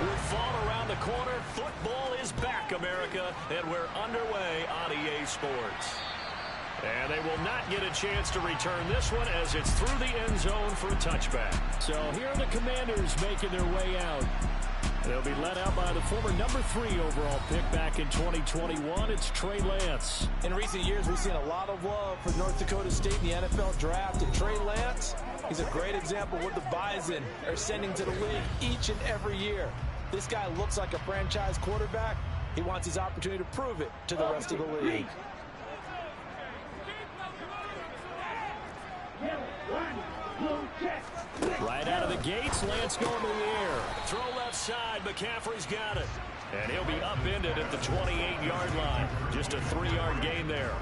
With fall around the corner, football is back, America, and we're underway on EA Sports. And they will not get a chance to return this one as it's through the end zone for a touchback. So here are the Commanders making their way out. They'll be led out by the former #3 overall pick back in 2021. It's Trey Lance. In recent years, we've seen a lot of love for North Dakota State in the NFL draft. And Trey Lance, he's a great example of what the Bison are sending to the league each and every year. This guy looks like a franchise quarterback. He wants his opportunity to prove it to the rest of the league. Right out of the gates, Lance going to the air. Throw left side, McCaffrey's got it. And he'll be upended at the 28-yard line. Just a 3-yard gain there.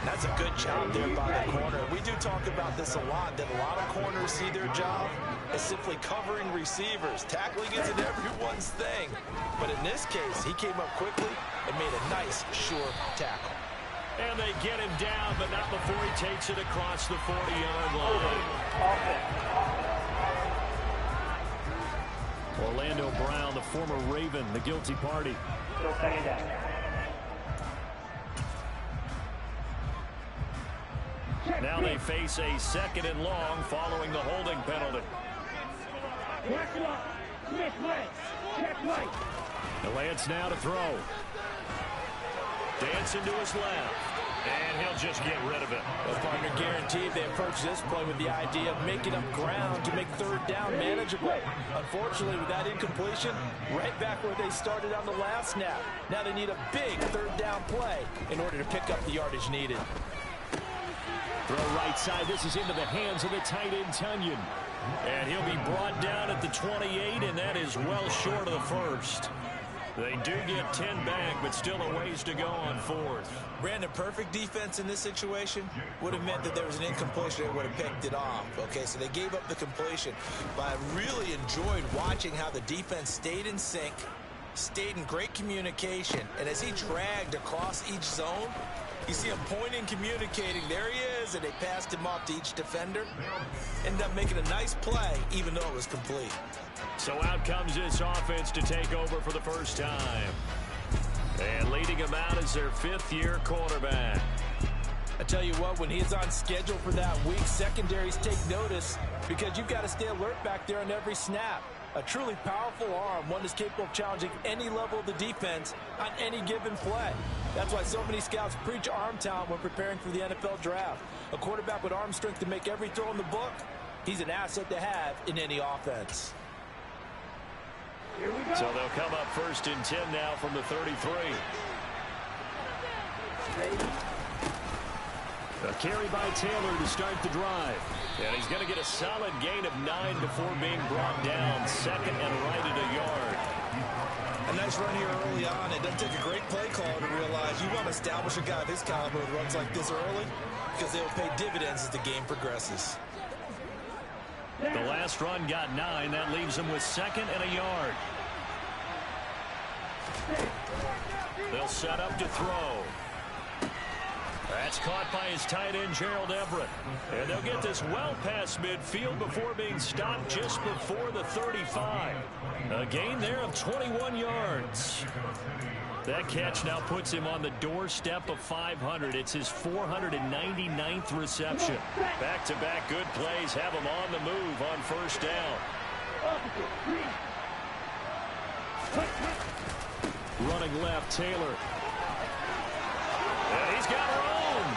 That's a good job there by the corner. We do talk about this a lot, that a lot of corners see their job as simply covering receivers. Tackling isn't everyone's thing. But in this case, he came up quickly and made a nice, sure tackle. And they get him down, but not before he takes it across the 40-yard line. Orlando Brown, the former Raven, the guilty party. Now they face a 2nd and long following the holding penalty. The Lance now to throw. Dancing to his left. And he'll just get rid of it. Well, partner, guaranteed they approach this play with the idea of making up ground to make 3rd down manageable. Unfortunately, with that incompletion, right back where they started on the last snap. Now they need a big 3rd down play in order to pick up the yardage needed. Throw right side. This is into the hands of the tight end, Tunyon. And he'll be brought down at the 28, and that is well short of the first. They do get 10 back, but still a ways to go on 4th. Brandon, perfect defense in this situation would have meant that there was an incompletion. They would have picked it off. Okay, so they gave up the completion. But I really enjoyed watching how the defense stayed in sync, stayed in great communication. And as he dragged across each zone, you see him pointing, communicating. There he is, and they passed him off to each defender. Ended up making a nice play, even though it was complete. So out comes this offense to take over for the first time. And leading him out is their 5th-year quarterback. I tell you what, when he's on schedule for that week, secondaries take notice because you've got to stay alert back there on every snap. A truly powerful arm, one that's capable of challenging any level of the defense on any given play. That's why so many scouts preach arm talent when preparing for the NFL draft. A quarterback with arm strength to make every throw in the book, he's an asset to have in any offense. So they'll come up 1st and 10 now from the 33. A carry by Taylor to start the drive. And he's going to get a solid gain of 9 before being brought down. 2nd and right at a yard. A nice run here early on. It doesn't take a great play caller to realize you want to establish a guy of his caliber who runs like this early because they will pay dividends as the game progresses. The last run got 9. That leaves him with 2nd and a yard. They'll set up to throw. That's caught by his tight end, Gerald Everett. And they'll get this well past midfield before being stopped just before the 35. A gain there of 21 yards. That catch now puts him on the doorstep of 500. It's his 499th reception. Back-to-back good plays have him on the move on 1st down. Running left, Taylor. And he's got room.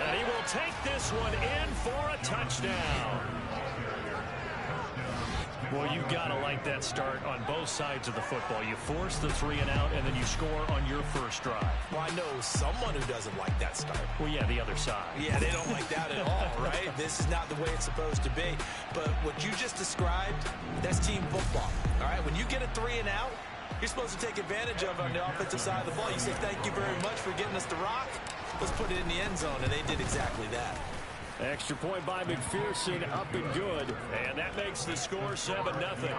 And he will take this one in for a touchdown. Well, you've got to like that start on both sides of the football. You force the 3 and out, and then you score on your first drive. Well, I know someone who doesn't like that start. Well, yeah, the other side. Yeah, they don't like that at all, right? This is not the way it's supposed to be. But what you just described, that's team football. All right, when you get a 3 and out, you're supposed to take advantage of it on the offensive side of the ball. You say, thank you very much for getting us the rock. Let's put it in the end zone, and they did exactly that. Extra point by McPherson, up and good. And that makes the score 7-0.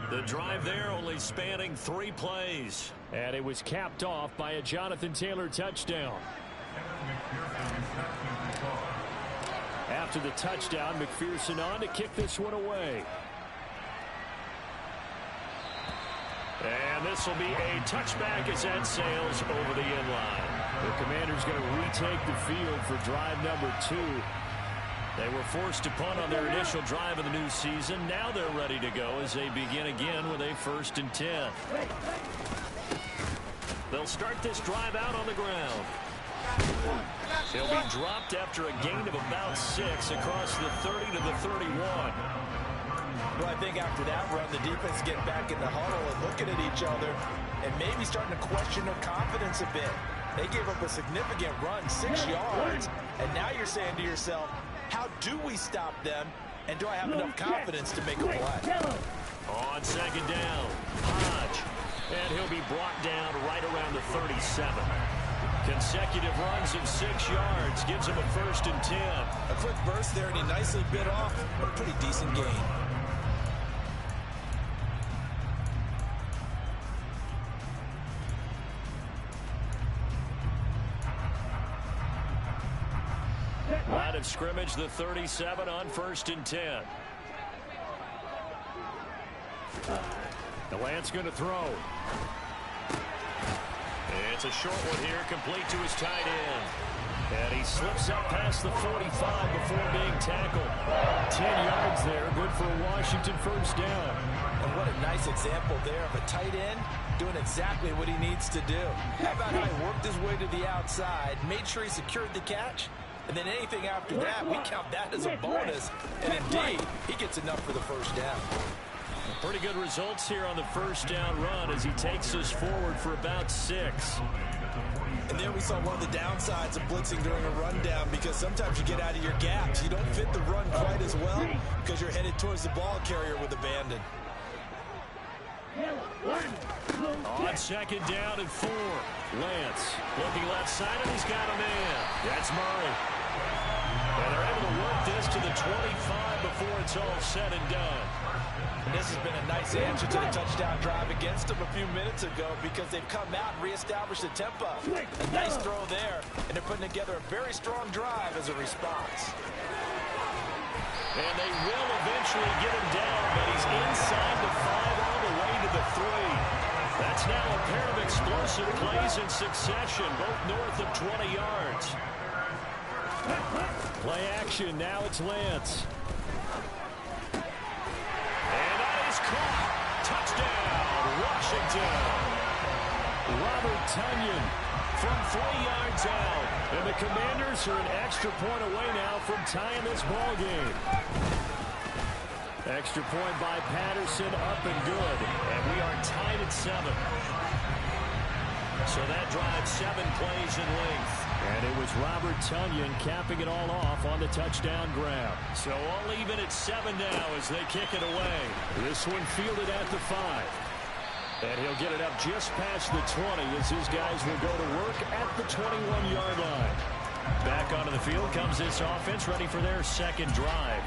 The drive there only spanning 3 plays. And it was capped off by a Jonathan Taylor touchdown. After the touchdown, McPherson on to kick this one away. And this will be a touchback as that sails over the inline. The Commanders going to retake the field for drive number 2. They were forced to punt on their initial drive of the new season. Now they're ready to go as they begin again with a 1st and 10. They'll start this drive out on the ground. He'll be dropped after a gain of about 6 across the 30 to the 31. Well, I think after that run, the defense get back in the huddle and looking at each other and maybe starting to question their confidence a bit. They gave up a significant run, 6 yards, and now you're saying to yourself, how do we stop them, and do I have enough confidence to make a play? On 2nd down, Hodge, and he'll be brought down right around the 37. Consecutive runs of 6 yards gives him a 1st and 10. A quick burst there, and he nicely bit off a pretty decent gain. Line of scrimmage, the 37 on 1st and 10. The Lance going to throw. It's a short one here, complete to his tight end. And he slips up past the 45 before being tackled. 10 yards there, good for a Washington 1st down. And what a nice example there of a tight end doing exactly what he needs to do. How about how he worked his way to the outside, made sure he secured the catch, and then anything after that, we count that as a bonus. And indeed, he gets enough for the 1st down. Pretty good results here on the 1st down run as he takes us forward for about 6. And there we saw one of the downsides of blitzing during a rundown, because sometimes you get out of your gaps. You don't fit the run quite as well because you're headed towards the ball carrier with abandon. On 2nd down and 4. Lance looking left side, and he's got a man. That's Murray. And they're able to work this to the 25 before it's all said and done. And this has been a nice answer to the touchdown drive against them a few minutes ago, because they've come out and reestablished the tempo. A nice throw there, and they're putting together a very strong drive as a response. And they will eventually get him down, but he's inside the 5 all the way to the 3. That's now a pair of explosive plays in succession, both north of 20 yards. Play action, now it's Lance. And that is caught. Touchdown, Washington. Robert Tonyan from 3 yards out. And the Commanders are an extra point away now from tying this ball game. Extra point by Patterson, up and good. And we are tied at 7. So that drives 7 plays in length. And it was Robert Tonyan capping it all off on the touchdown grab. So all even at 7 now as they kick it away. This one fielded at the 5. And he'll get it up just past the 20 as his guys will go to work at the 21-yard line. Back onto the field comes this offense, ready for their 2nd drive.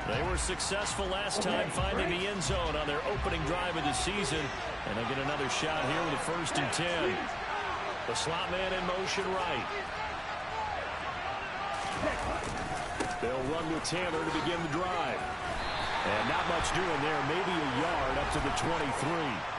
They were successful last time finding the end zone on their opening drive of the season. And they'll get another shot here with a 1st and 10. The slot man in motion right. They'll run with Taylor to begin the drive. And not much doing there, maybe a yard up to the 23.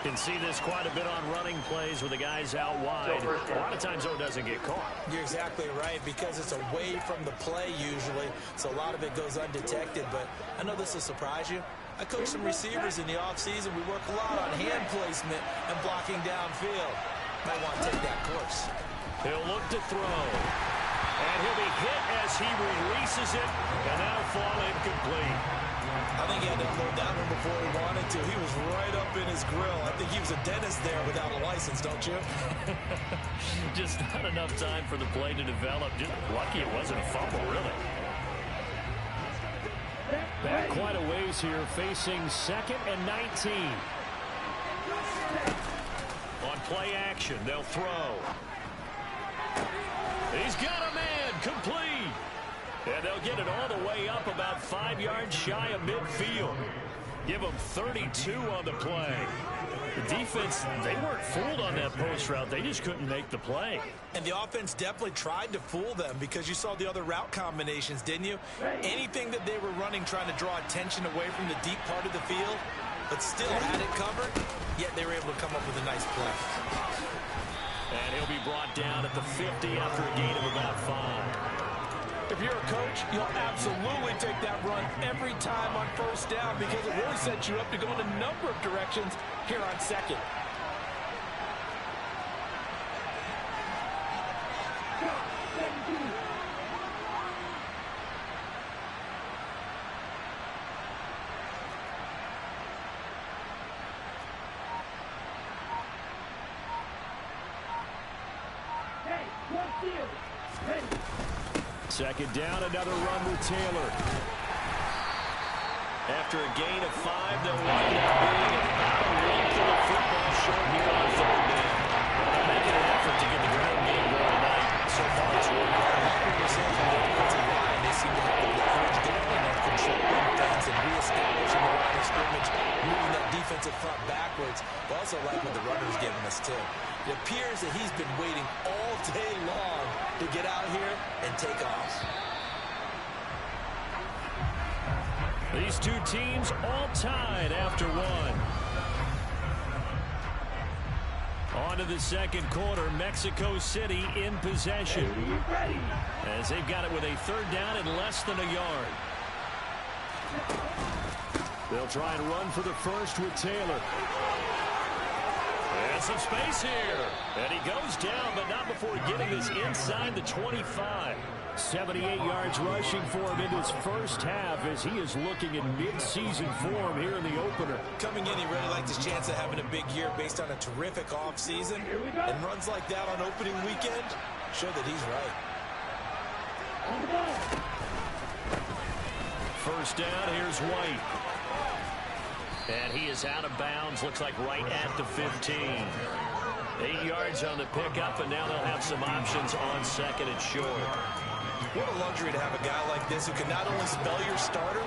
Can see this quite a bit on running plays with the guys out wide. A lot of times, though, doesn't get caught. You're exactly right, because it's away from the play usually, so a lot of it goes undetected. But I know this will surprise you. I coach some receivers in the offseason. We work a lot on hand placement and blocking downfield. Might want to take that course. He'll look to throw. And he'll be hit as he releases it, and that'll fall incomplete. I think he had to slow down him before he wanted to. He was right up in his grill. I think he was a dentist there without a license, don't you? Just not enough time for the play to develop. Just lucky it wasn't a fumble, really. Back quite a ways here, facing 2nd and 19. On play action, they'll throw. He's got a man, complete. And they'll get it all the way up about 5 yards shy of midfield. Give them 32 on the play. The defense, they weren't fooled on that post route. They just couldn't make the play. And the offense definitely tried to fool them because you saw the other route combinations, didn't you? Anything that they were running trying to draw attention away from the deep part of the field, but still had it covered, yet they were able to come up with a nice play. And he'll be brought down at the 50 after a gain of about 5. If you're a coach, you'll absolutely take that run every time on first down because it really sets you up to go in a number of directions here on second. Second down, another run with Taylor. After a gain of 5, they'll wind up being about a length of the football short here on third down. They're making an effort to get the ground game going tonight. So far, it's working. 100% from the defensive line. They seem to have the leverage going and controlling things and reestablishing the line of scrimmage, moving that defensive front backwards. But also like what the runner's giving us, too. It appears that he's been waiting all day long to get out here and take off. These two teams all tied after one. On to the second quarter, Mexico City in possession. As they've got it with a third down and less than a yard. They'll try and run for the first with Taylor. And some space here. And he goes down, but not before getting this inside the 25. 78 yards rushing for him in his first half as he is looking in mid-season form here in the opener. Coming in, he really liked his chance of having a big year based on a terrific offseason. And runs like that on opening weekend show that he's right. First down, here's White. And he is out of bounds, looks like right at the 15. 8 yards on the pickup, and now they'll have some options on second and short. What a luxury to have a guy like this who can not only spell your starter,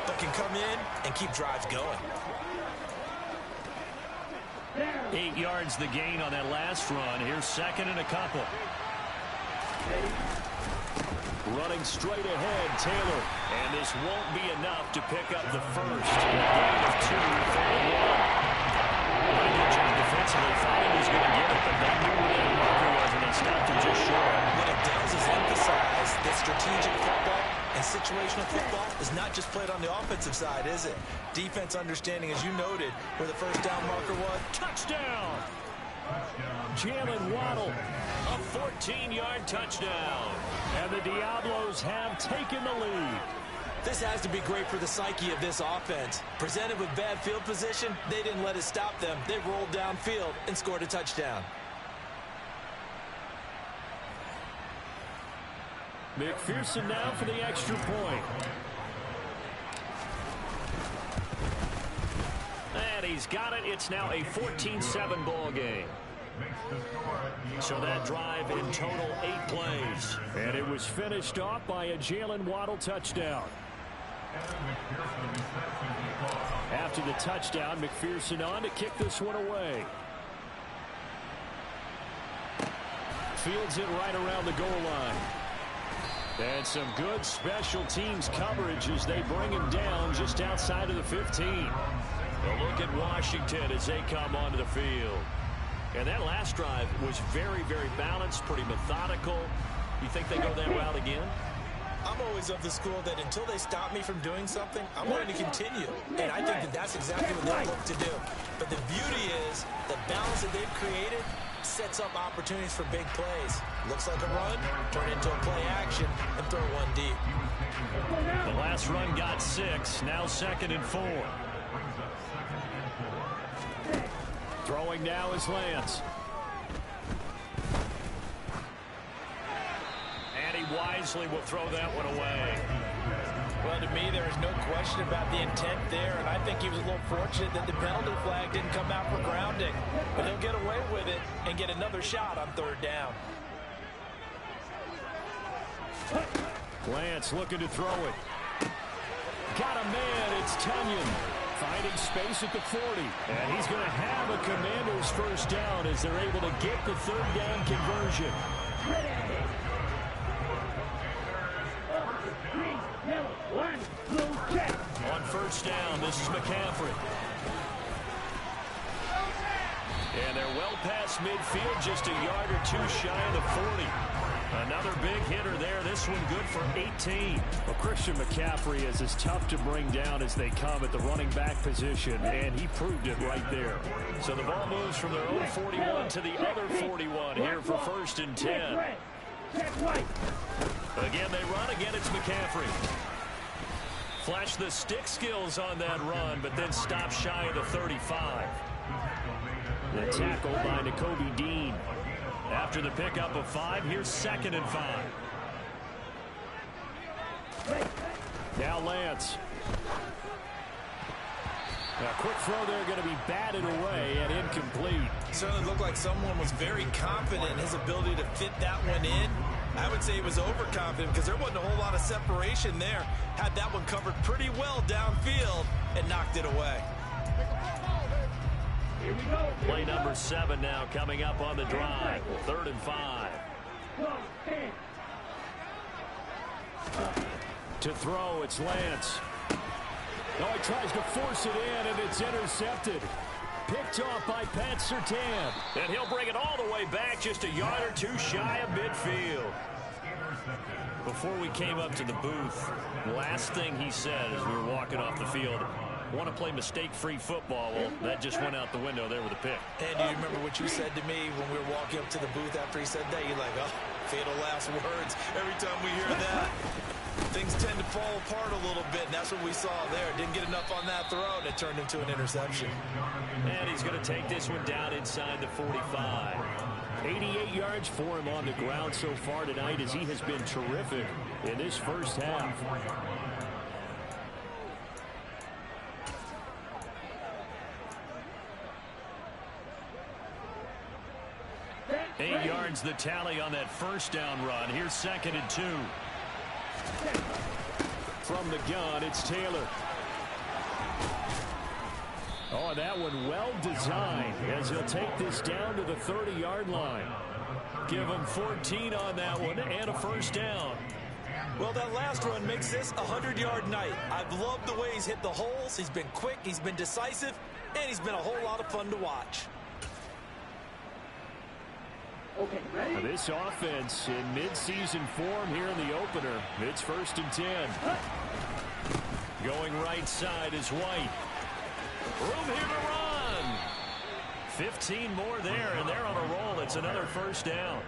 but can come in and keep drives going. 8 yards the gain on that last run. Here's second and a couple. Running straight ahead, Taylor. And this won't be enough to pick up the first. A gain of 2 for the one. Good job defensively. Thought he was going to get it, but they knew where that marker was, and they stopped him just short. What it does is emphasize that strategic football and situational football is not just played on the offensive side, is it? Defense understanding, as you noted, where the first down marker was. Touchdown! Jalen Waddle, a 14-yard touchdown. And the Diablos have taken the lead. This has to be great for the psyche of this offense. Presented with bad field position, they didn't let it stop them. They rolled downfield and scored a touchdown. McPherson now for the extra point. And he's got it. It's now a 14-7 ball game. So that drive in total 8 plays. And it was finished off by a Jalen Waddle touchdown. After the touchdown, McPherson on to kick this one away. Fields it right around the goal line. And some good special teams coverage as they bring him down just outside of the 15. A look at Washington as they come onto the field. And that last drive was very, very balanced, pretty methodical. You think they go that route again? I'm always of the school that until they stop me from doing something, I'm going to continue. And I think that that's exactly what they'll look to do. But the beauty is the balance that they've created sets up opportunities for big plays. Looks like a run, turn into a play action, and throw one deep. The last run got 6, now 2nd and 4. Throwing now is Lance. And he wisely will throw that one away. Well, to me, there is no question about the intent there, and I think he was a little fortunate that the penalty flag didn't come out for grounding. But he'll get away with it and get another shot on third down. Lance looking to throw it. Got a man, it's Tunyon. finding space at the 40. And he's going to have a Commanders first down as they're able to get the third down conversion. On first down, this is McCaffrey. And they're well past midfield, just a yard or two shy of the 40. Another big hitter there. This one good for 18. Well, Christian McCaffrey is as tough to bring down as they come at the running back position, and he proved it right there. So the ball moves from their own 41 to the other 41 here for 1st and 10. Again, they run. Again, it's McCaffrey. Flash the stick skills on that run, but then stop shy of the 35. The tackle by Nakobe Dean. After the pickup of 5, here's 2nd and 5. Now Lance. A quick throw there going to be batted away and incomplete. Certainly looked like someone was very confident in his ability to fit that one in. I would say he was overconfident because there wasn't a whole lot of separation there. Had that one covered pretty well downfield and knocked it away. Play number 7 now coming up on the drive. 3rd and 5. To throw, it's Lance. Oh, he tries to force it in, and it's intercepted. Picked off by Pat Surtain. And he'll bring it all the way back, just a yard or two shy of midfield. Before we came up to the booth, last thing he said as we were walking off the field, want to play mistake-free football. Well, that just went out the window there with a pick. And do you remember what you said to me when we were walking up to the booth after he said that? You're like, oh, fatal last words. Every time we hear that, things tend to fall apart a little bit, and that's what we saw there. Didn't get enough on that throw, and it turned into an interception. And he's going to take this one down inside the 45. 88 yards for him on the ground so far tonight as he has been terrific in this first half. 8 yards the tally on that first down run. Here's 2nd and 2. From the gun, it's Taylor. Oh, that one well designed as he'll take this down to the 30-yard line. Give him 14 on that one and a first down. Well, that last run makes this a 100-yard night. I've loved the way he's hit the holes. He's been quick, he's been decisive, and he's been a whole lot of fun to watch. Okay, ready? This offense in mid-season form here in the opener. It's 1st and 10. Going right side is White. Room here to run. 15 more there, and they're on a roll. It's another first down.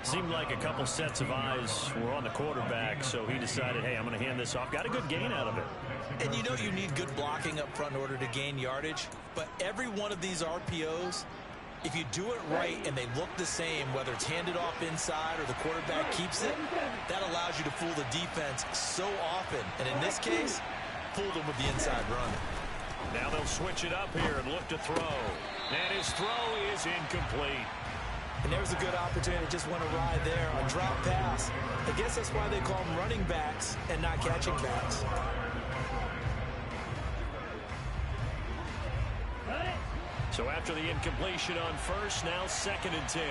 Seemed like a couple sets of eyes were on the quarterback, so he decided, hey, I'm going to hand this off. Got a good gain out of it. And you know you need good blocking up front in order to gain yardage, but every one of these RPOs, if you do it right and they look the same, whether it's handed off inside or the quarterback keeps it, that allows you to fool the defense so often. And in this case, fool them with the inside run. Now they'll switch it up here and look to throw. And his throw is incomplete. And there's a good opportunity to just want to ride there on drop pass. I guess that's why they call them running backs and not catching backs. So after the incompletion on first, now 2nd and 10.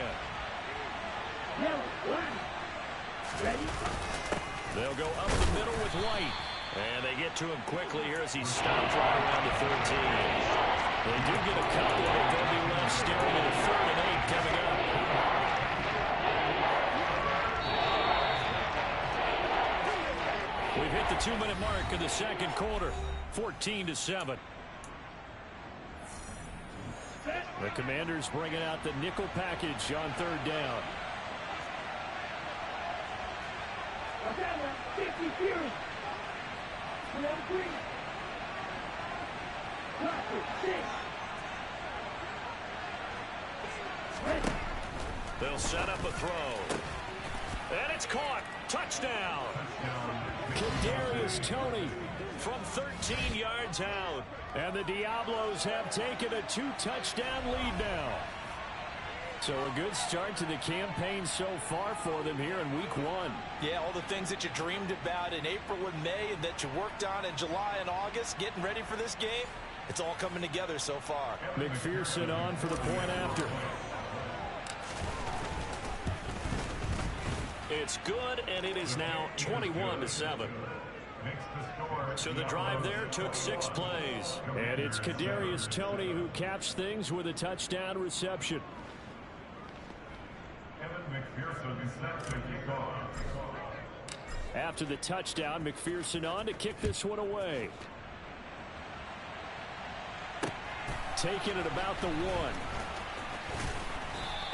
Ready? They'll go up the middle with White. And they get to him quickly here as he stops right around the 13. They do get a couple, but they'll be left staring at a 3rd and 8 coming up. We've hit the 2-minute mark in the second quarter. 14-7. The Commanders bringing out the nickel package on 3rd down. 50 Fury. 6. They'll set up a throw. And it's caught. Touchdown. Kadarius Toney from 13 yards out. And the Diablos have taken a 2-touchdown lead now. So a good start to the campaign so far for them here in week 1. Yeah, all the things that you dreamed about in April and May and that you worked on in July and August, getting ready for this game, It's all coming together so far. McPherson on for the point after. It's good, and it is now 21-7. So the drive there took 6 plays. And it's Kadarius Toney who caps things with a touchdown reception. After the touchdown, McPherson on to kick this one away. Taking it about the 1.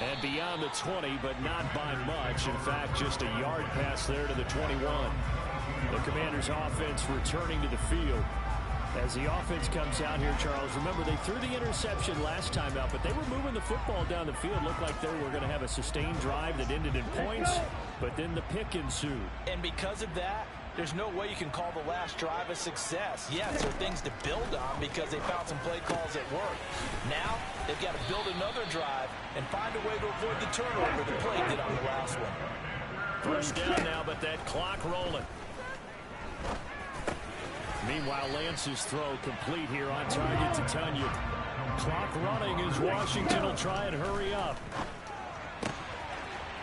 And beyond the 20, but not by much. In fact, just a yard pass there to the 21. The Commanders' offense returning to the field. As the offense comes out here, Charles, remember they threw the interception last time out, but they were moving the football down the field. Looked like they were going to have a sustained drive that ended in points, but then the pick ensued. And because of that, there's no way you can call the last drive a success. Yes, there are things to build on because they found some play calls that work. Now, they've got to build another drive and find a way to avoid the turnover the play did on the last one. First down now, but that clock rolling. Meanwhile, Lance's throw complete here on target to Tunyon. Clock running as Washington will try and hurry up.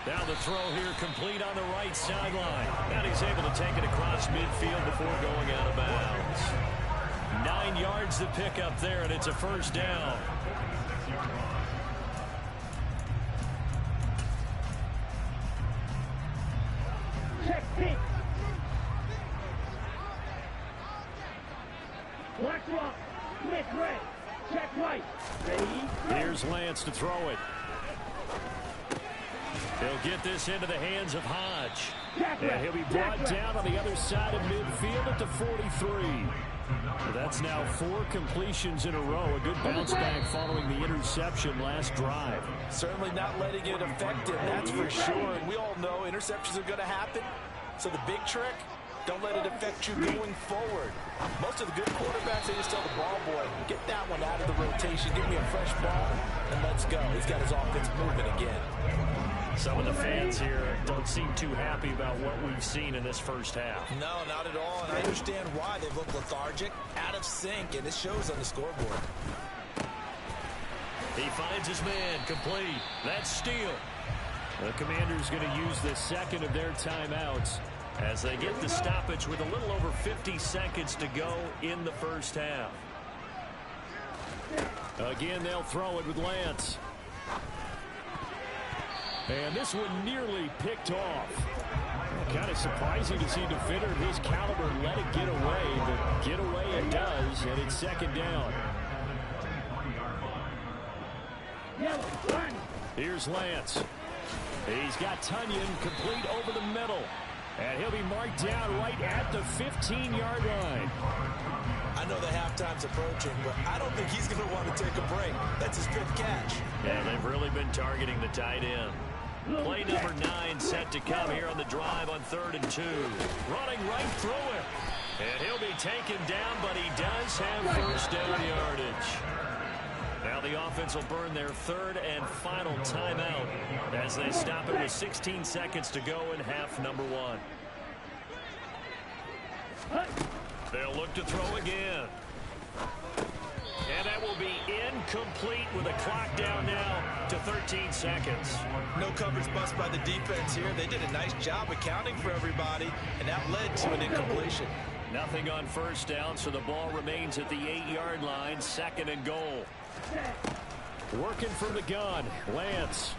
Now the throw here complete on the right sideline. And he's able to take it across midfield before going out of bounds. 9 yards to pick up there, and it's a first down. Check six. Black rock. Smith red. Check right. Ready. Here's Lance to throw it. He'll get this into the hands of Hodge. And he'll be brought down on the other side of midfield at the 43. That's now 4 completions in a row. A good bounce back following the interception last drive. Certainly not letting it affect him, that's for sure. And we all know interceptions are going to happen. So the big trick, don't let it affect you going forward. Most of the good quarterbacks, they just tell the ball boy, get that one out of the rotation, give me a fresh ball, and let's go. He's got his offense moving again. Some of the fans here don't seem too happy about what we've seen in this first half. No, not at all, and I understand why. They look lethargic, out of sync, and it shows on the scoreboard. He finds his man, complete. That's Steele. The Commanders going to use the second of their timeouts as they get the stoppage with a little over 50 seconds to go in the first half. Again, they'll throw it with Lance. And this one nearly picked off. Kind of surprising to see a defender of his caliber let it get away, but get away it does, and it's second down. Here's Lance. He's got Tunyon complete over the middle. And he'll be marked down right at the 15-yard line. I know the halftime's approaching, but I don't think he's going to want to take a break. That's his 5th catch. Yeah, they've really been targeting the tight end. Play number 9 set to come here on the drive on 3rd and 2. Running right through it. And he'll be taken down, but he does have first down yardage. Now the offense will burn their 3rd and final timeout as they stop it with 16 seconds to go in half number 1. They'll look to throw again. And that will be incomplete with a clock down now to 13 seconds. No coverage bust by the defense here. They did a nice job accounting for everybody, and that led to an incompletion. Nothing on first down, so the ball remains at the 8-yard line, 2nd and goal. Working from the gun, Lance.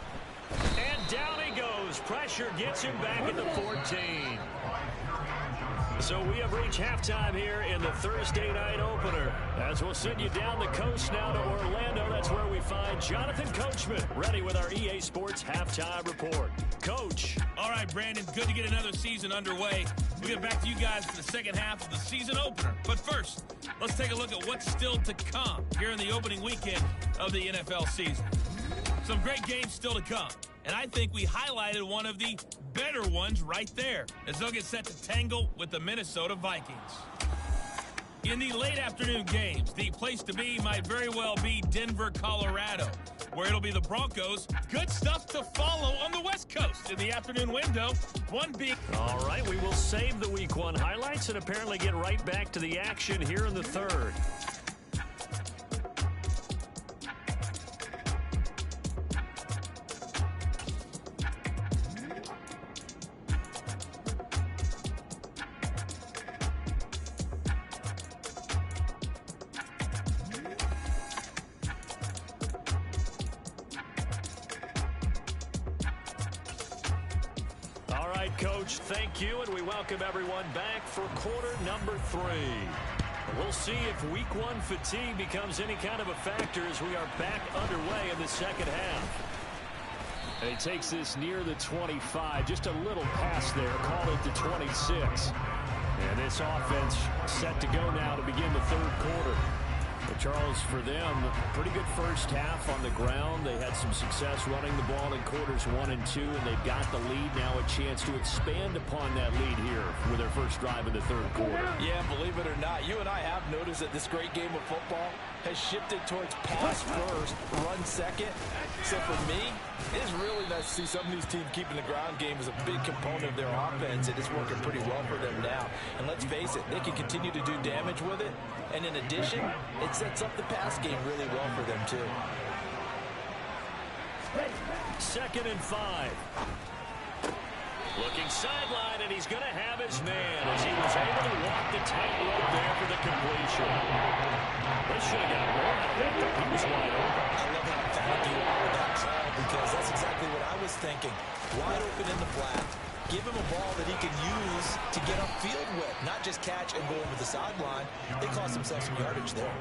And down he goes. Pressure gets him back at the 14. So we have reached halftime here in the Thursday night opener. As we'll send you down the coast now to Orlando. That's where we find Jonathan Coachman ready with our EA Sports halftime report. Coach. All right, Brandon, good to get another season underway. We'll get back to you guys for the second half of the season opener. But first, let's take a look at what's still to come here in the opening weekend of the NFL season. Some great games still to come. And I think we highlighted one of the better ones right there as they'll get set to tangle with the Minnesota Vikings. In the late afternoon games, the place to be might very well be Denver, Colorado, where it'll be the Broncos. Good stuff to follow on the West Coast in the afternoon window. One big. All right, we will save the Week 1 highlights and apparently get right back to the action here in the 3rd. right, Coach, thank you, and we welcome everyone back for quarter number 3. We'll see if Week 1 fatigue becomes any kind of a factor as we are back underway in the second half. And he takes this near the 25, just a little pass there, call it the 26. And this offense set to go now to begin the third quarter. Charles, for them, pretty good first half on the ground. They had some success running the ball in quarters 1 and 2, and they've got the lead now, a chance to expand upon that lead here with their first drive in the third quarter. Yeah, believe it or not, you and I have noticed that this great game of football has shifted towards pass first, run second. So for me, it's really nice to see some of these teams keeping the ground game as a big component of their offense, and it's working pretty well for them now. And let's face it, they can continue to do damage with it. And in addition, it sets up the pass game really well for them, too. 2nd and 5. Looking sideline, and he's going to have his man as he was able to walk the tightrope there for the completion. They should have got more out of that. He was wide open. I love how emphatic you are with that call, because that's exactly what I was thinking. Wide open in the flat. Give him a ball that he can use to get upfield with, not just catch and go over the sideline. They cost themselves some yardage there.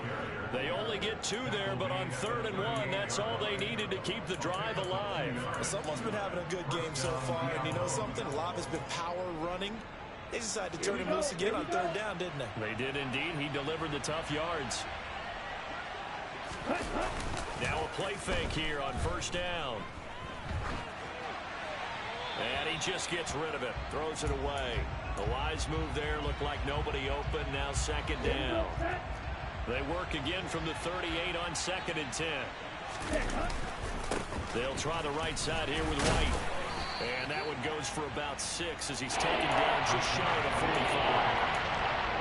They only get 2 there, but on 3rd and 1, that's all they needed to keep the drive alive. Someone's been having a good game so far, and you know something? A lot has been power running. They decided to turn him loose again on 3rd down, didn't they? They did indeed. He delivered the tough yards. Now a play fake here on 1st down. And he just gets rid of it. Throws it away. The wise move there. Looked like nobody open. Now 2nd down. They work again from the 38 on 2nd and 10. They'll try the right side here with White. And that one goes for about 6 as he's taken down just shy of the 45.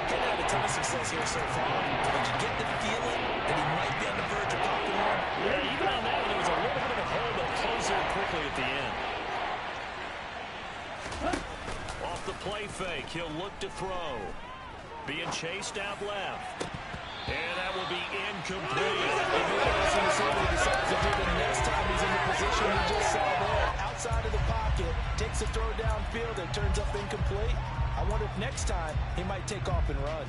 He's had a ton of success here so far. Did you get the feeling that he might be on the verge of popping one? Yeah, even on that one, there was a little bit of a hole, but closed there quickly at the end. Off the play fake, he'll look to throw. Being chased out left. And that will be incomplete. He decides to do the next time he's in the position he just saw there. Outside of the pocket, takes a throw downfield and turns up incomplete. I wonder if next time he might take off and run.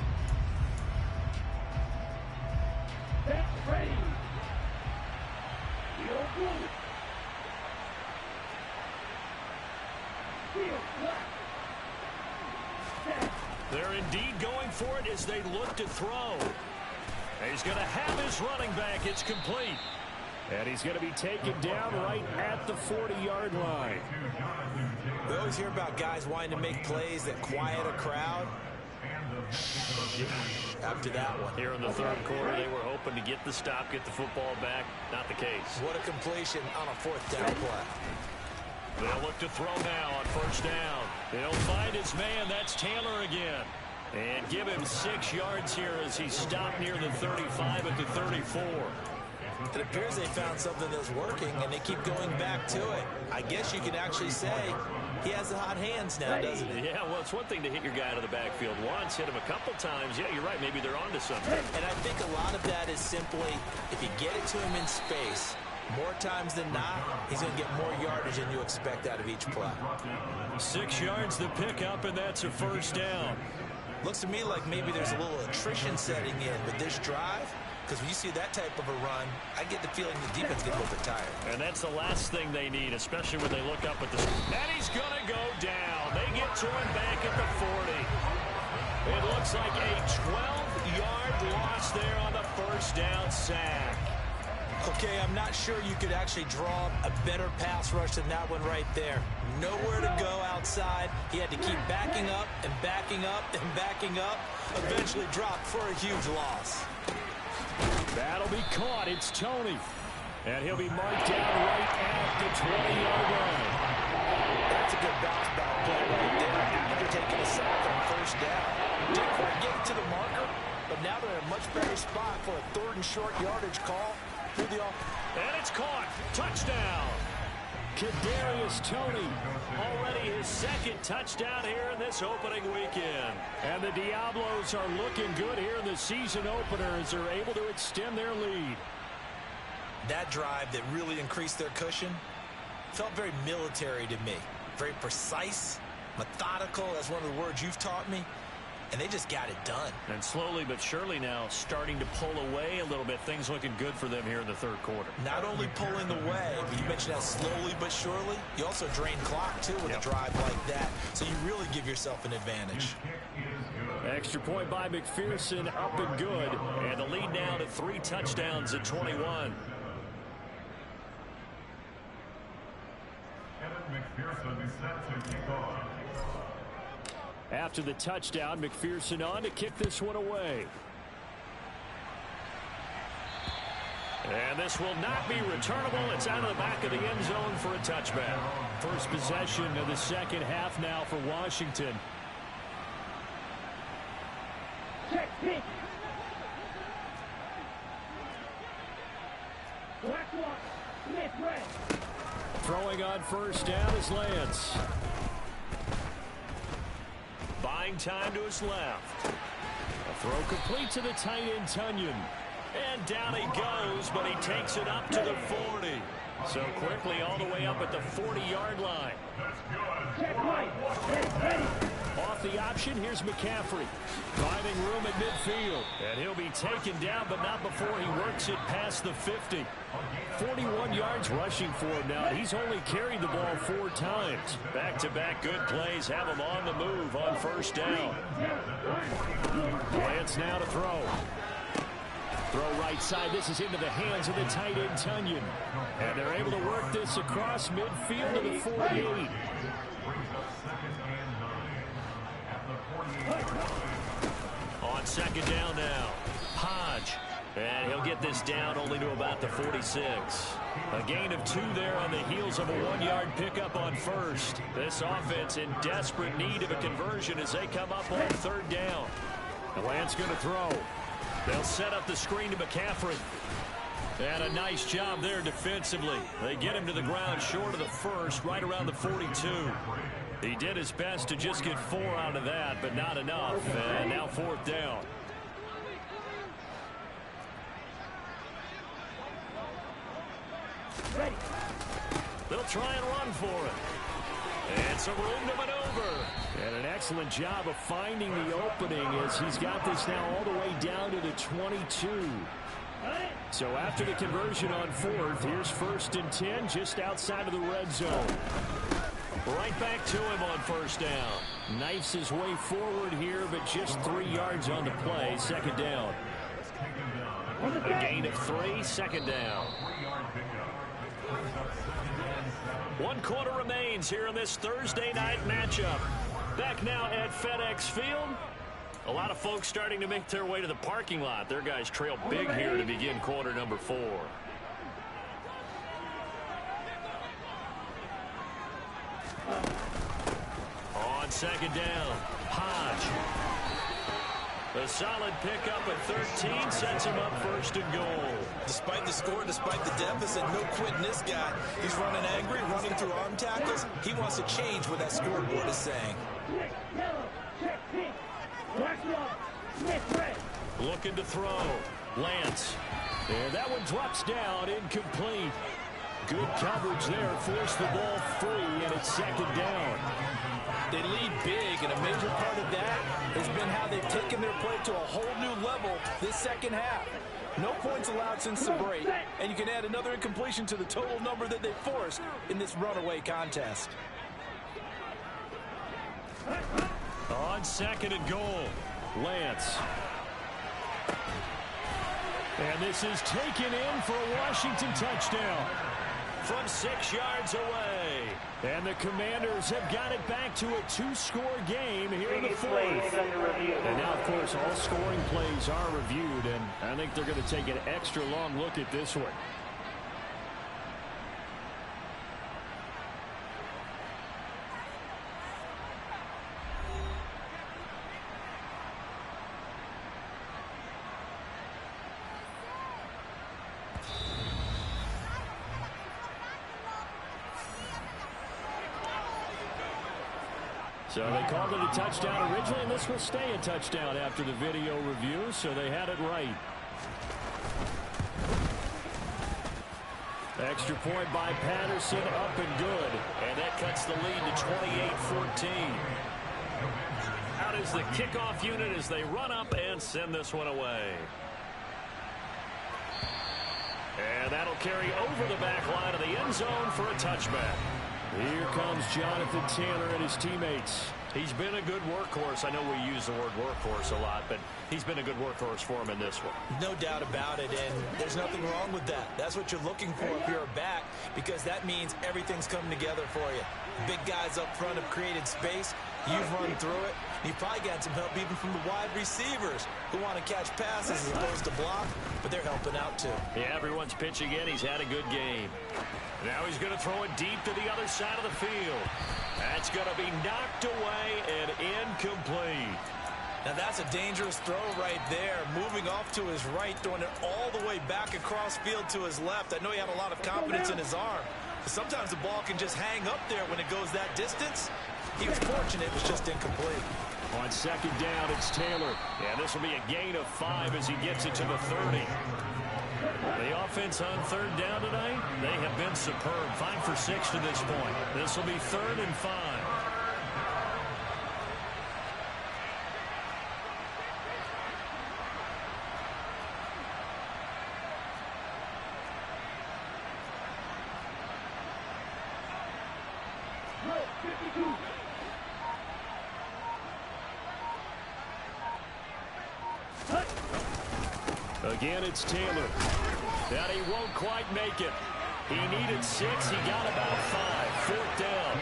Ready. Field goal. They're indeed going for it as they look to throw. He's going to have his running back. It's complete. And he's going to be taken down right at the 40-yard line. We always hear about guys wanting to make plays that quiet a crowd. After that one. Here in the third quarter, they were hoping to get the stop, get the football back. Not the case. What a completion on a 4th down play. They'll look to throw now on 1st down. They'll find his man. That's Taylor again. And give him 6 yards here as he stopped near the 35 at the 34. It appears they found something that's working, and they keep going back to it. I guess you can actually say he has the hot hands now, doesn't he? Yeah, well, it's one thing to hit your guy out of the backfield once, hit him a couple times. Yeah, you're right. Maybe they're onto something. And I think a lot of that is simply if you get it to him in space, more times than not, he's going to get more yardage than you expect out of each play. 6 yards the pickup, and that's a 1st down. Looks to me like maybe there's a little attrition setting in with this drive. Because when you see that type of a run, I get the feeling the defense gets a little bit tired. And that's the last thing they need, especially when they look up at the... And he's going to go down. They get to him back at the 40. It looks like a 12-yard loss there on the 1st down sack. Okay, I'm not sure you could actually draw a better pass rush than that one right there. Nowhere to go outside. He had to keep backing up and backing up and backing up. Eventually dropped for a huge loss. That'll be caught. It's Tony. And he'll be marked down right at the 20-yard line. That's a good bounce back play right there after taking a sack on 1st down. Didn't quite get it to the marker, but now they're in a much better spot for a 3rd and short yardage call. And it's caught. Touchdown. Kadarius Toney, already his 2nd touchdown here in this opening weekend. And the Diablos are looking good here in the season opener as they're able to extend their lead. That drive that really increased their cushion felt very military to me. Very precise, methodical. That's one of the words you've taught me. And they just got it done. And slowly but surely now starting to pull away a little bit. Things looking good for them here in the third quarter. Not only pulling away, but you mentioned that slowly but surely. You also drain clock, too, with a drive like that. So you really give yourself an advantage. Extra point by McPherson, up and good. And the lead now to 3 touchdowns at 21. McPherson is set to kick off. After the touchdown, McPherson on to kick this one away. And this will not be returnable. It's out of the back of the end zone for a touchback. First possession of the second half now for Washington. Check pitch. Wk1, Smith red. Throwing on first down is Lance. Buying time to his left. A throw complete to the tight end, Tunyon. And down he goes, but he takes it up to the 40. So quickly all the way up at the 40-yard line. Check right. Ready. Off the option, here's McCaffrey. Finding room at midfield. And he'll be taken down, but not before he works it past the 50. 41 yards rushing for him now. He's only carried the ball 4 times. Back-to-back good plays have him on the move on first down. Lance now to throw. Throw right side. This is into the hands of the tight end, Tunyon. And they're able to work this across midfield to the 48. On second down now, Hodge. And he'll get this down only to about the 46. A gain of 2 there on the heels of a 1-yard pickup on first. This offense in desperate need of a conversion as they come up on third down. The Lance going to throw. They'll set up the screen to McCaffrey. And a nice job there defensively. They get him to the ground short of the first, right around the 42. He did his best to just get 4 out of that, but not enough. And now fourth down. Ready. They'll try and run for it. And some room to maneuver. And an excellent job of finding the opening as he's got this now all the way down to the 22. So after the conversion on fourth, here's 1st and 10 just outside of the red zone. Right back to him on first down. Knifes his way forward here, but just 3 yards on the play. Second down. A gain of 3, second down. 1 quarter remains here in this Thursday night matchup. Back now at FedEx Field. A lot of folks starting to make their way to the parking lot. Their guys trail big here to begin quarter number 4. On second down, Hodge. A solid pickup at 13 sets him up 1st and goal. Despite the score, despite the deficit, no quitting this guy. He's running angry, running through arm tackles. He wants to change what that scoreboard is saying. Check pitch. Wk1, Smith red. Looking to throw. Lance. And that one drops down, incomplete. Good coverage there, forced the ball free, and it's second down. They lead big, and a major part of that has been how they've taken their play to a whole new level this second half. No points allowed since the break, and you can add another incompletion to the total number that they forced in this runaway contest. On second and goal, Lance. And this is taken in for a Washington touchdown from 6 yards away. And the Commanders have got it back to a 2-score game here in the 4th. And now, of course, all scoring plays are reviewed, and I think they're going to take an extra long look at this one. So they called it a touchdown originally, and this will stay a touchdown after the video review, so they had it right. Extra point by Patterson, up and good. And that cuts the lead to 28-14. Out is the kickoff unit as they run up and send this one away. And that'll carry over the back line of the end zone for a touchback. Here comes Jonathan Taylor and his teammates. He's been a good workhorse. I know we use the word workhorse a lot, but he's been a good workhorse for him in this one. No doubt about it, and there's nothing wrong with that. That's what you're looking for if you're a back, because that means everything's coming together for you. Big guys up front have created space. You've run through it. You've probably got some help even from the wide receivers who want to catch passes as opposed to block, but they're helping out too. Yeah, everyone's pitching in. He's had a good game. Now he's going to throw it deep to the other side of the field. That's going to be knocked away and incomplete. Now that's a dangerous throw right there. Moving off to his right, throwing it all the way back across field to his left. I know he had a lot of confidence in his arm. But sometimes the ball can just hang up there when it goes that distance. He was fortunate, it was just incomplete. On second down, it's Taylor. Yeah, this will be a gain of 5 as he gets it to the 30. The offense on third down tonight, they have been superb. 5 for 6 to this point. This will be 3rd and 5. Again, it's Taylor. That he won't quite make it. He needed 6. He got about 5. 4th down.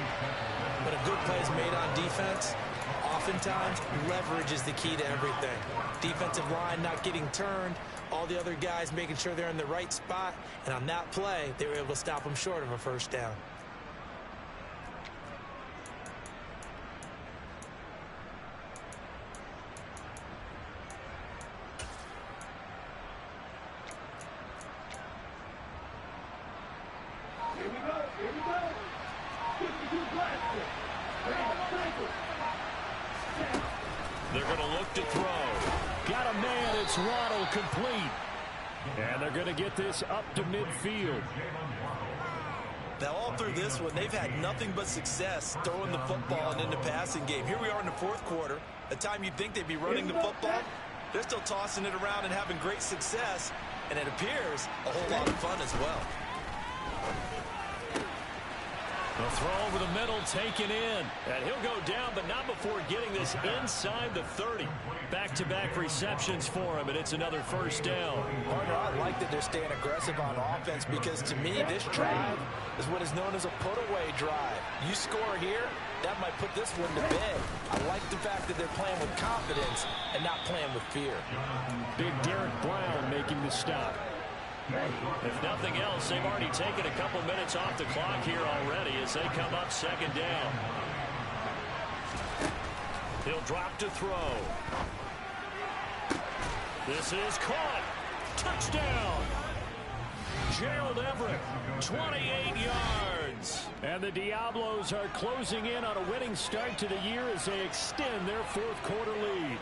But a good play is made on defense. Oftentimes, leverage is the key to everything. Defensive line not getting turned. All the other guys making sure they're in the right spot. And on that play, they were able to stop them short of a first down. They're going to look to throw. Got a man. It's Waddle, complete. And they're going to get this up to midfield. Now, all through this one, they've had nothing but success throwing the football and in the passing game. Here we are in the 4th quarter. A time you'd think they'd be running the football. They're still tossing it around and having great success. And it appears a whole lot of fun as well. The throw over the middle, taken in. And he'll go down, but not before getting this inside the 30. Back-to-back receptions for him, and it's another first down. Partner, I like that they're staying aggressive on offense because, to me, this drive is what is known as a put-away drive. You score here, that might put this one to bed. I like the fact that they're playing with confidence and not playing with fear. Big Derek Brown making the stop. If nothing else, they've already taken a couple minutes off the clock here already as they come up second down. He'll drop to throw. This is caught. Touchdown. Gerald Everett, 28 yards. And the Diablos are closing in on a winning start to the year as they extend their 4th quarter lead.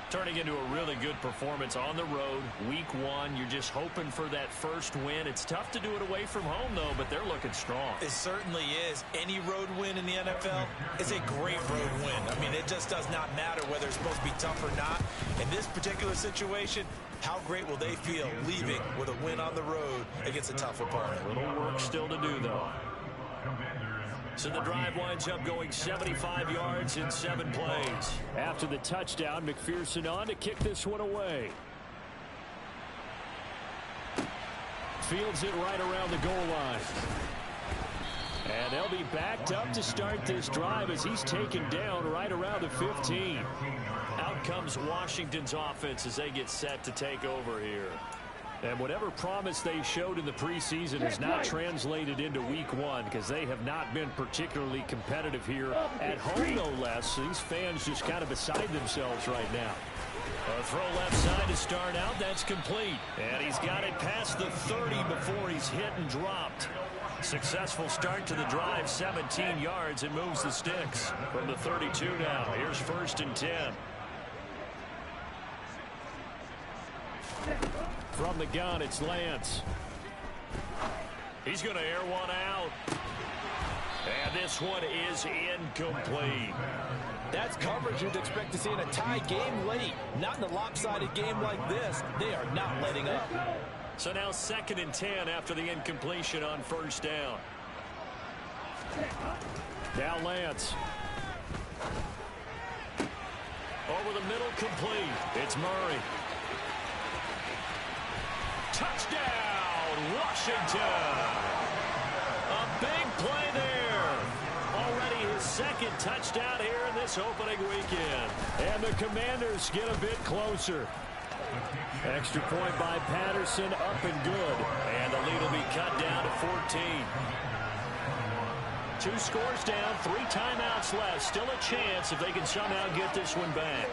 Turning into a really good performance on the road. Week 1, you're just hoping for that first win. It's tough to do it away from home, though, but they're looking strong. It certainly is. Any road win in the NFL is a great road win. I mean, it just does not matter whether it's supposed to be tough or not. In this particular situation, how great will they feel leaving with a win on the road against a tough opponent? A little work still to do, though. So the drive winds up going 75 yards in 7 plays. After the touchdown, McPherson on to kick this one away. Fields it right around the goal line. And they'll be backed up to start this drive as he's taken down right around the 15. Out comes Washington's offense as they get set to take over here. And whatever promise they showed in the preseason has not translated into week 1 because they have not been particularly competitive here at home, no less. These fans just kind of beside themselves right now. A throw left side to start out. That's complete. And he's got it past the 30 before he's hit and dropped. Successful start to the drive, 17 yards, and moves the sticks from the 32 now. Here's 1st and 10. From the gun, it's Lance. He's going to air one out. And this one is incomplete. That's coverage you'd expect to see in a tie game late. Not in a lopsided game like this. They are not letting up. So now 2nd and 10 after the incompletion on 1st down. Now Lance. Over the middle, complete. It's Murray. Touchdown, Washington. A big play there. Already his 2nd touchdown here in this opening weekend. And the Commanders get a bit closer. Extra point by Patterson, up and good. And the lead will be cut down to 14. 2 scores down, 3 timeouts left. Still a chance if they can somehow get this one back.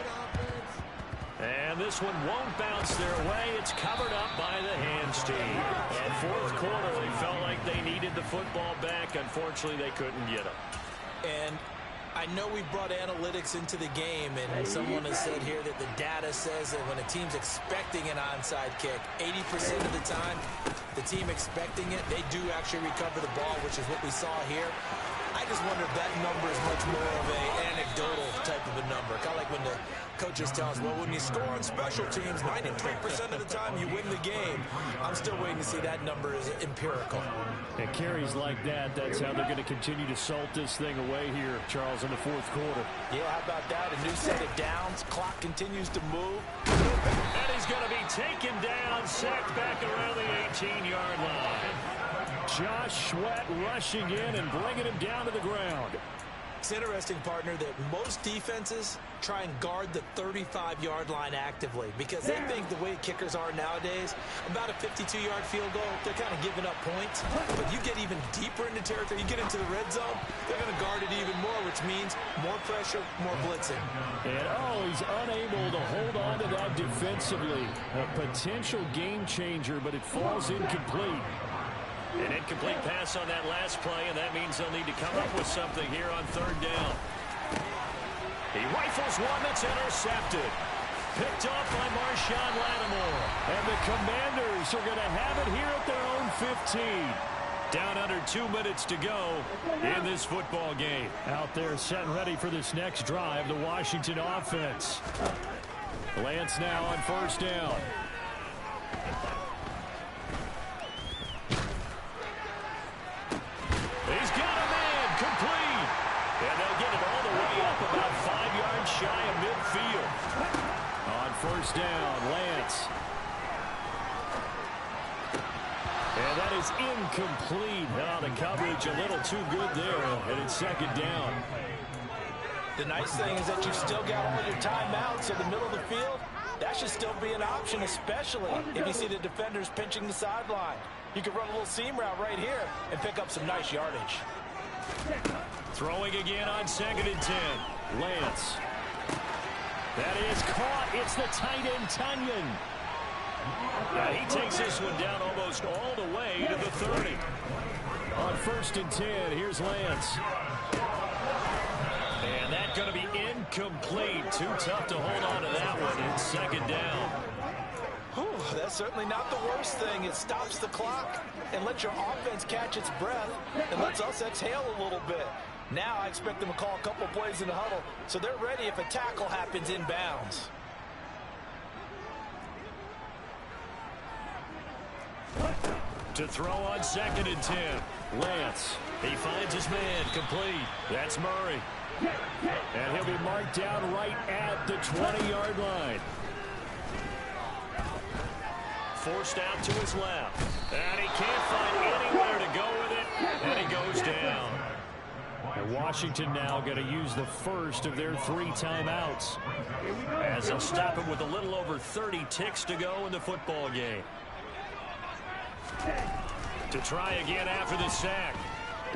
And this one won't bounce their way. It's covered up by the hands team. And 4th quarter, they felt like they needed the football back. Unfortunately, they couldn't get it. And I know we brought analytics into the game, and someone has said here that the data says that when a team's expecting an onside kick, 80% of the time, the team expecting it, they do actually recover the ball, which is what we saw here. I just wonder if that number is much more of an anecdotal type of a number. Kind of like when the coaches tell us, well, when you score on special teams, 93% of the time you win the game. I'm still waiting to see that number is empirical. And carries like that, that's how they're going to continue to salt this thing away here, Charles, in the 4th quarter. Yeah, how about that? A new set of downs. Clock continues to move. And he's going to be taken down, sacked back around the 18-yard line. Josh Sweat rushing in and bringing him down to the ground. It's interesting, partner, that most defenses try and guard the 35-yard line actively because they think the way kickers are nowadays, about a 52-yard field goal, they're kind of giving up points. But you get even deeper into territory, you get into the red zone, they're going to guard it even more, which means more pressure, more blitzing. And, he's unable to hold on to that defensively. A potential game changer, but it falls incomplete. An incomplete pass on that last play, and that means they'll need to come up with something here on 3rd down. He rifles one that's intercepted. Picked off by Marshawn Lattimore. And the Commanders are going to have it here at their own 15. Down under 2 minutes to go in this football game. Out there set and ready for this next drive, the Washington offense. Lance now on 1st down. He's got a man, complete. And they'll get it all the way up about 5 yards shy of midfield. On 1st down, Lance. And that is incomplete. Now the coverage a little too good there, and it's 2nd down. The nice thing is that you've still got all your timeouts in the middle of the field. That should still be an option, especially if you see the defenders pinching the sideline. You can run a little seam route right here and pick up some nice yardage. Throwing again on 2nd and 10. Lance. That is caught. It's the tight end, Tunyon. Now he takes this one down almost all the way to the 30. On 1st and 10, here's Lance. And that's going to be incomplete. Too tough to hold on to that one. It's 2nd down. Whew, that's certainly not the worst thing. It stops the clock and lets your offense catch its breath and lets us exhale a little bit. Now I expect them to call a couple plays in the huddle so they're ready if a tackle happens inbounds. To throw on 2nd and 10. Lance. He finds his man, complete. That's Murray. And he'll be marked down right at the 20-yard line. Forced out to his left. And he can't find anywhere to go with it. And he goes down. And Washington now going to use the first of their 3 timeouts, as they'll stop him with a little over 30 ticks to go in the football game. To try again after the sack.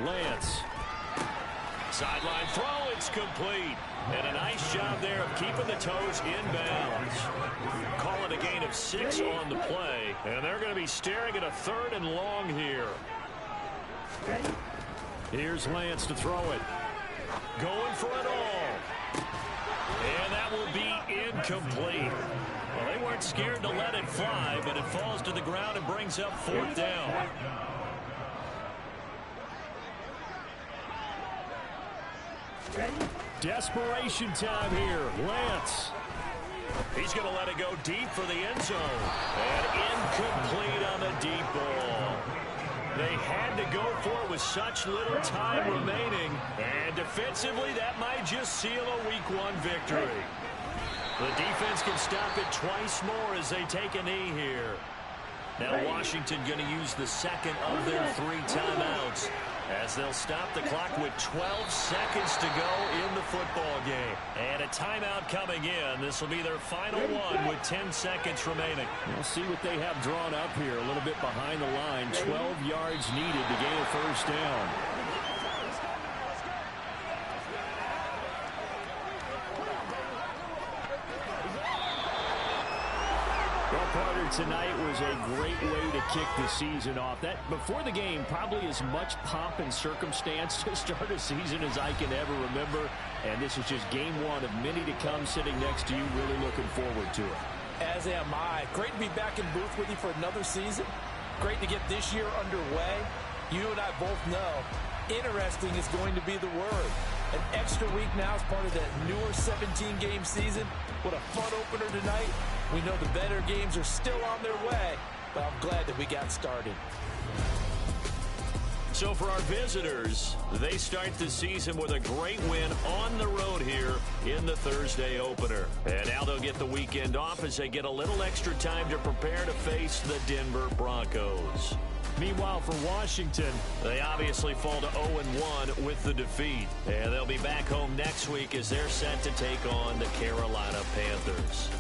Lance. Sideline throw, it's complete. And a nice job there of keeping the toes inbounds. Call it a gain of 6 on the play. And they're going to be staring at a 3rd and long here. Here's Lance to throw it. Going for it all. And that will be incomplete. Well, they weren't scared to let it fly, but it falls to the ground and brings up 4th down. Desperation time here. Lance. He's going to let it go deep for the end zone. And incomplete on the deep ball. They had to go for it with such little time remaining. And defensively, that might just seal a Week 1 victory. The defense can stop it twice more as they take a knee here. Now Washington going to use the second of their 3 timeouts as they'll stop the clock with 12 seconds to go in the football game. And a timeout coming in. This will be their final one with 10 seconds remaining. We'll see what they have drawn up here. A little bit behind the line. 12 yards needed to gain a first down. Tonight was a great way to kick the season off. That before the game, probably as much pomp and circumstance to start a season as I can ever remember. And this is just game 1 of many to come. Sitting next to you, really looking forward to it. As am I. Great to be back in booth with you for another season. Great to get this year underway. You and I both know interesting is going to be the word. An extra week now as part of that newer 17-game season. What a fun opener tonight. We know the better games are still on their way, but I'm glad that we got started. So for our visitors, they start the season with a great win on the road here in the Thursday opener. And now they'll get the weekend off as they get a little extra time to prepare to face the Denver Broncos. Meanwhile, for Washington, they obviously fall to 0-1 with the defeat. And they'll be back home next week as they're set to take on the Carolina Panthers.